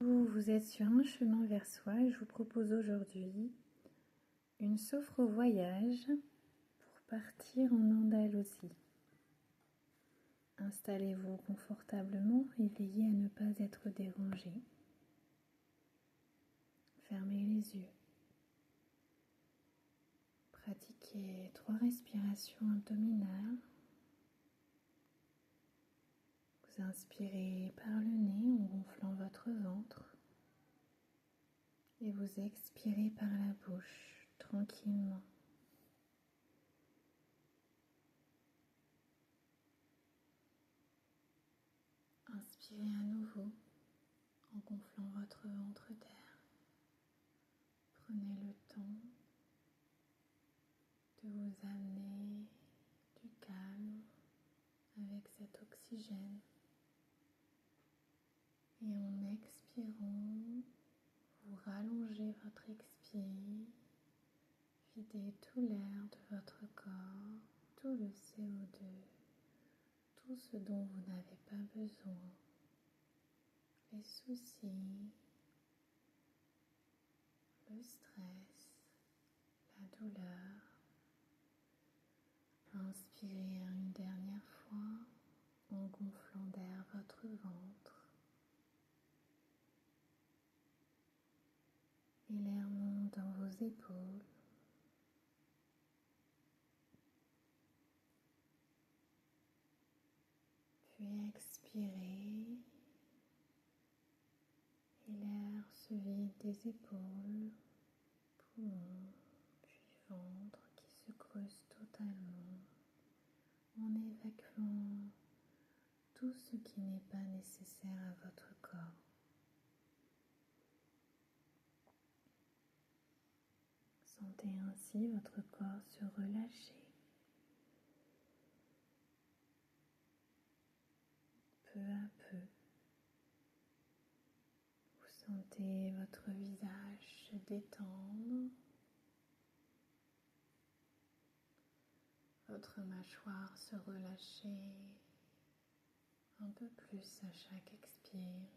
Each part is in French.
Vous êtes sur un chemin vers soi et je vous propose aujourd'hui une sophro-voyage pour partir en Andalousie. Installez-vous confortablement et veillez à ne pas être dérangé. Fermez les yeux. Pratiquez 3 respirations abdominales. Vous inspirez par le nez en gonflant votre ventre et vous expirez par la bouche tranquillement. Inspirez à nouveau en gonflant votre ventre d'air. Prenez le temps de vous amener du calme avec cet oxygène. Et en expirant, vous rallongez votre expire, videz tout l'air de votre corps, tout le CO2, tout ce dont vous n'avez pas besoin, les soucis, le stress, la douleur. Inspirez une dernière fois en gonflant d'air votre ventre. Et l'air monte dans vos épaules. Puis expirez. Et l'air se vide des épaules, poumons, puis ventre qui se creuse totalement en évacuant tout ce qui n'est pas nécessaire à votre corps. Sentez ainsi votre corps se relâcher peu à peu. Vous sentez votre visage se détendre, votre mâchoire se relâcher un peu plus à chaque expire.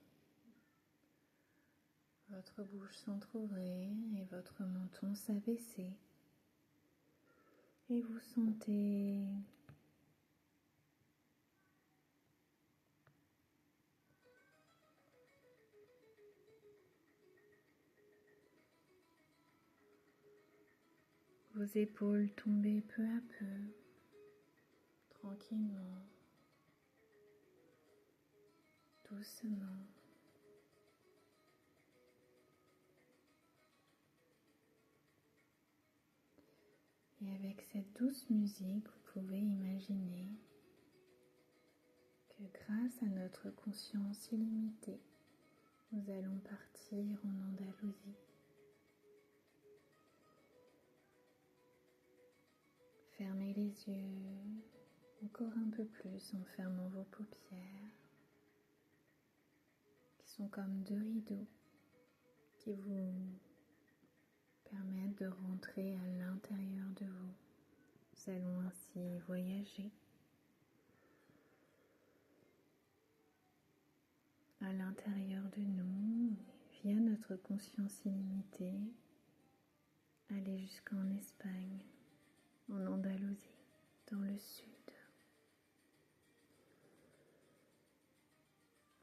Votre bouche s'entrouvrir et votre menton s'abaisser. Et vous sentez vos épaules tomber peu à peu, tranquillement, doucement. Et avec cette douce musique, vous pouvez imaginer que grâce à notre conscience illimitée, nous allons partir en Andalousie. Fermez les yeux encore un peu plus en fermant vos paupières, qui sont comme 2 rideaux qui vous permettent de rentrer à l'intérieur de vous. Nous allons ainsi voyager à l'intérieur de nous, via notre conscience illimitée, aller jusqu'en Espagne, en Andalousie, dans le sud.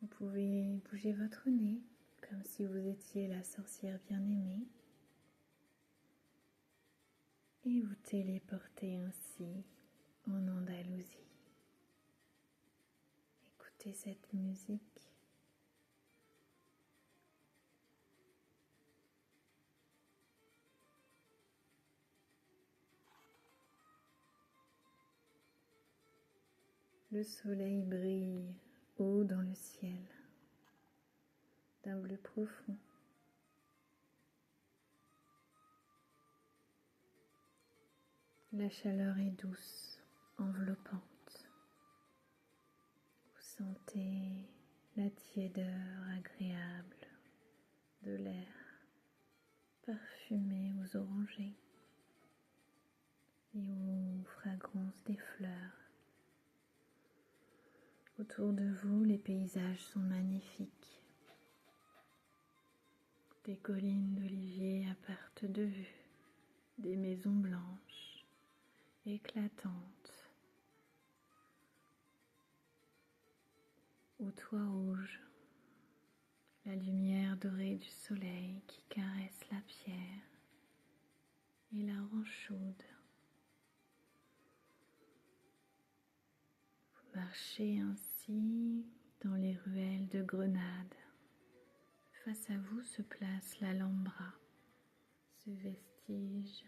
Vous pouvez bouger votre nez comme si vous étiez la sorcière bien-aimée et vous téléporter ainsi en Andalousie. Écoutez cette musique. Le soleil brille haut dans le ciel, d'un bleu profond. La chaleur est douce, enveloppante. Vous sentez la tiédeur agréable de l'air parfumé aux orangers et aux fragrances des fleurs. Autour de vous, les paysages sont magnifiques. Des collines d'oliviers à perte de vue, des maisons blanches, éclatantes, au toit rouge, la lumière dorée du soleil qui caresse la pierre et la rend chaude. Vous marchez ainsi dans les ruelles de Grenade. Face à vous se place l'Alhambra, ce vestige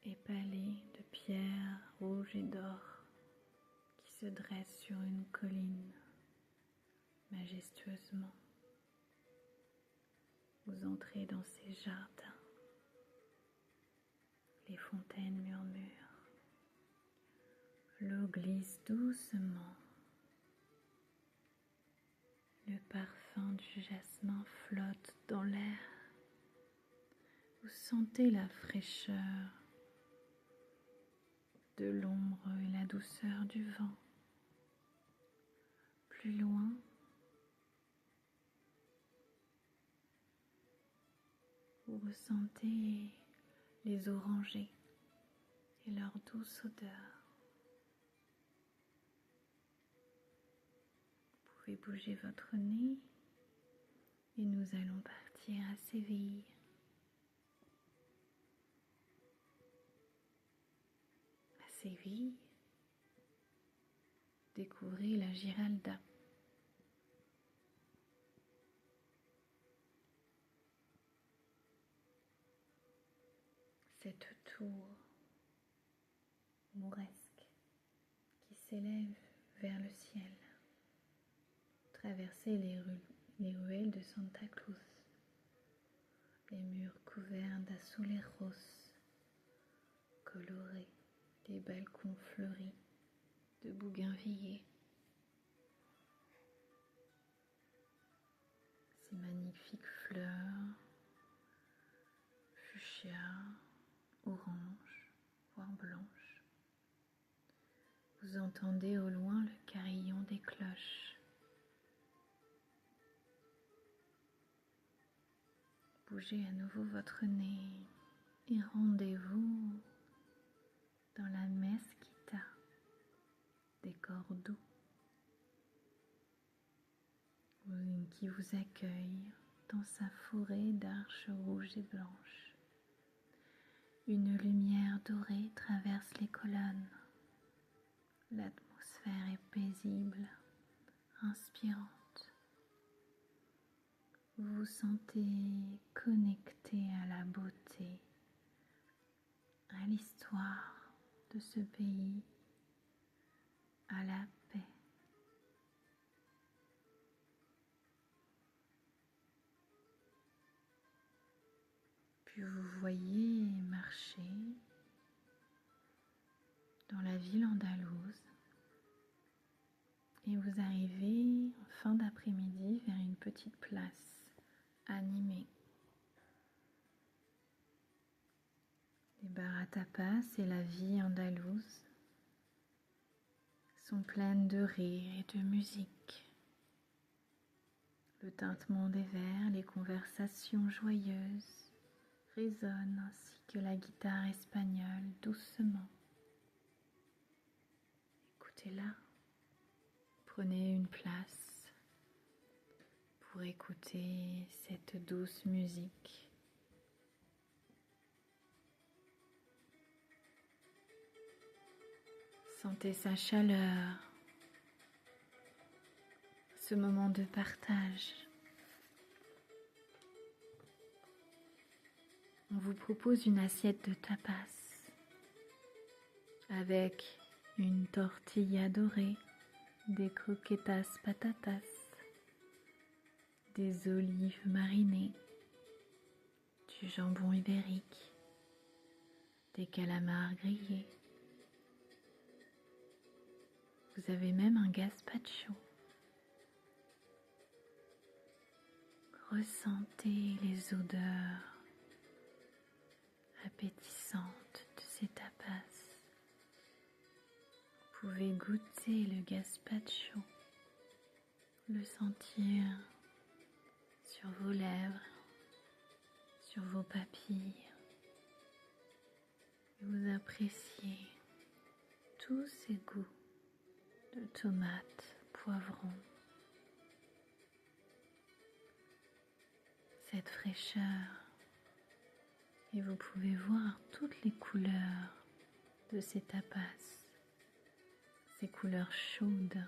épalé de pierres rouges et d'or qui se dresse sur une colline majestueusement. Vous entrez dans ces jardins, les fontaines murmurent, l'eau glisse doucement, le parfum du jasmin flotte dans l'air. Vous sentez la fraîcheur de l'ombre et la douceur du vent. Plus loin, vous ressentez les orangers et leur douce odeur. Vous pouvez bouger votre nez et nous allons partir à Séville. À Séville, découvrez la Giralda. Cette tour mauresque qui s'élève vers le ciel. Traversez les ruelles de Santa Cruz, les murs couverts d'azulejos colorés, les balcons fleuris de bougainvilliers. Ces magnifiques fleurs, fuchsia, orange, voire blanche. Vous entendez au loin le carillon des cloches. Bougez à nouveau votre nez et rendez-vous dans la mesquita des Cordoue qui vous accueille dans sa forêt d'arches rouges et blanches. Une lumière dorée traverse les colonnes. L'atmosphère est paisible, inspirante. Vous vous sentez connecté à la beauté, à l'histoire de ce pays, à la paix. Puis vous voyez marcher dans la ville andalouse et vous arrivez en fin d'après-midi vers une petite place animée. Les bars à tapas et la vie andalouse sont pleines de rire et de musique. Le tintement des verres, les conversations joyeuses résonnent ainsi que la guitare espagnole doucement. Écoutez-la. Prenez une place pour écouter cette douce musique. Sentez sa chaleur, ce moment de partage. On vous propose une assiette de tapas avec une tortilla dorée, des croquetas patatas, des olives marinées, du jambon ibérique, des calamars grillés. Vous avez même un gazpacho. Ressentez les odeurs appétissantes de ces tapas. Vous pouvez goûter le gazpacho, le sentir sur vos lèvres, sur vos papilles. Et vous appréciez tous ces goûts de tomates, poivrons, cette fraîcheur. Et vous pouvez voir toutes les couleurs de ces tapas, ces couleurs chaudes,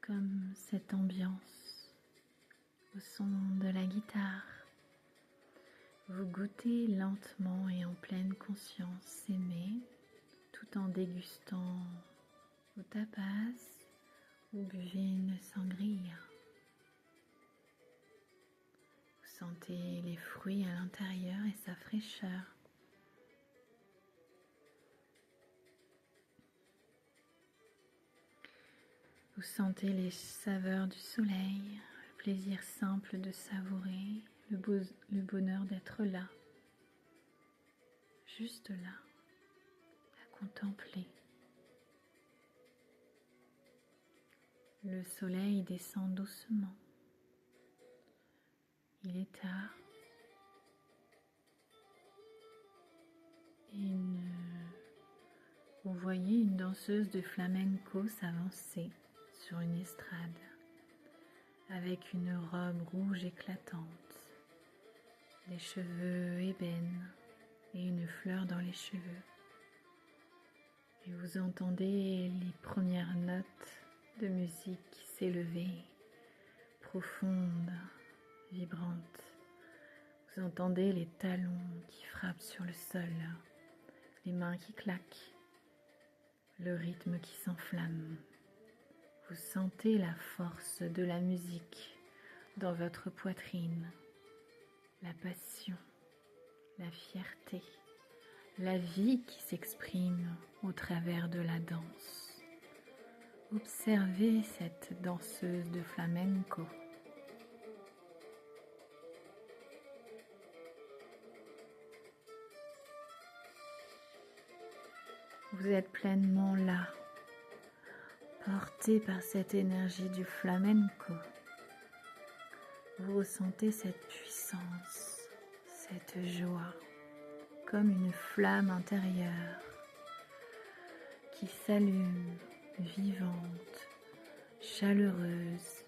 comme cette ambiance au son de la guitare. Vous goûtez lentement et en pleine conscience ces mets, tout en dégustant vos tapas ou buvez une sangria. Vous sentez les fruits à l'intérieur et sa fraîcheur. Vous sentez les saveurs du soleil, le plaisir simple de savourer, le bonheur d'être là, juste là, à contempler. Le soleil descend doucement. Il est tard. Et vous voyez une danseuse de flamenco s'avancer sur une estrade avec une robe rouge éclatante, des cheveux ébènes et une fleur dans les cheveux. Et vous entendez les premières notes de musique s'élever, profondes, vibrantes. Vous entendez les talons qui frappent sur le sol, les mains qui claquent, le rythme qui s'enflamme. Vous sentez la force de la musique dans votre poitrine, la passion, la fierté, la vie qui s'exprime au travers de la danse. Observez cette danseuse de flamenco. Vous êtes pleinement là, porté par cette énergie du flamenco. Vous ressentez cette puissance, cette joie, comme une flamme intérieure qui s'allume, vivante, chaleureuse.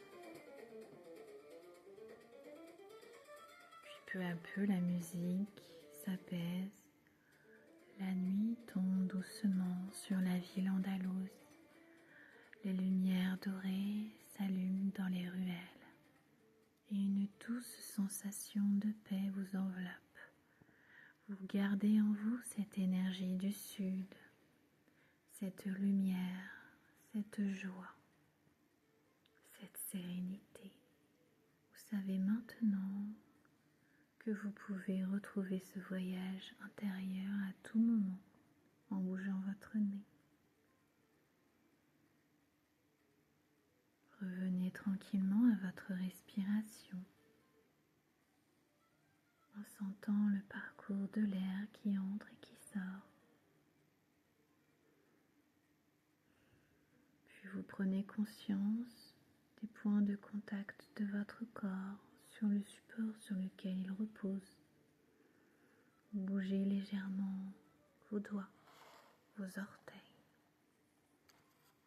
Puis peu à peu, la musique s'apaise. La nuit tombe doucement sur la ville andalouse. Les lumières dorées s'allument dans les ruelles et une douce sensation de paix vous enveloppe. Vous gardez en vous cette énergie du sud, cette lumière, cette joie, cette sérénité. Vous savez maintenant que vous pouvez retrouver ce voyage intérieur à tout moment en bougeant votre nez. Revenez tranquillement à votre respiration en sentant le parcours de l'air qui entre et qui sort. Puis vous prenez conscience des points de contact de votre corps sur le support sur lequel il repose. Vous bougez légèrement vos doigts, vos orteils.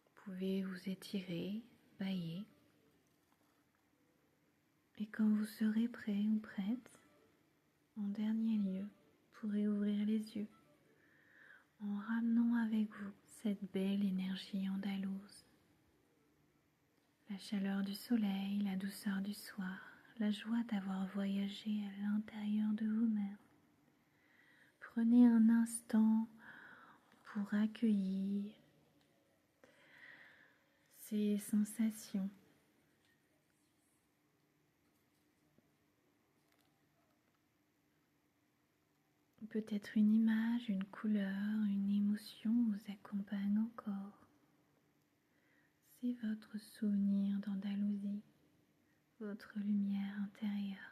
Vous pouvez vous étirer, bâiller. Et quand vous serez prêt ou prête, en dernier lieu, vous pourrez ouvrir les yeux en ramenant avec vous cette belle énergie andalouse. La chaleur du soleil, la douceur du soir, la joie d'avoir voyagé à l'intérieur de vous-même. Prenez un instant pour accueillir ces sensations. Peut-être une image, une couleur, une émotion vous accompagne encore. C'est votre souvenir d'Andalousie, votre lumière intérieure.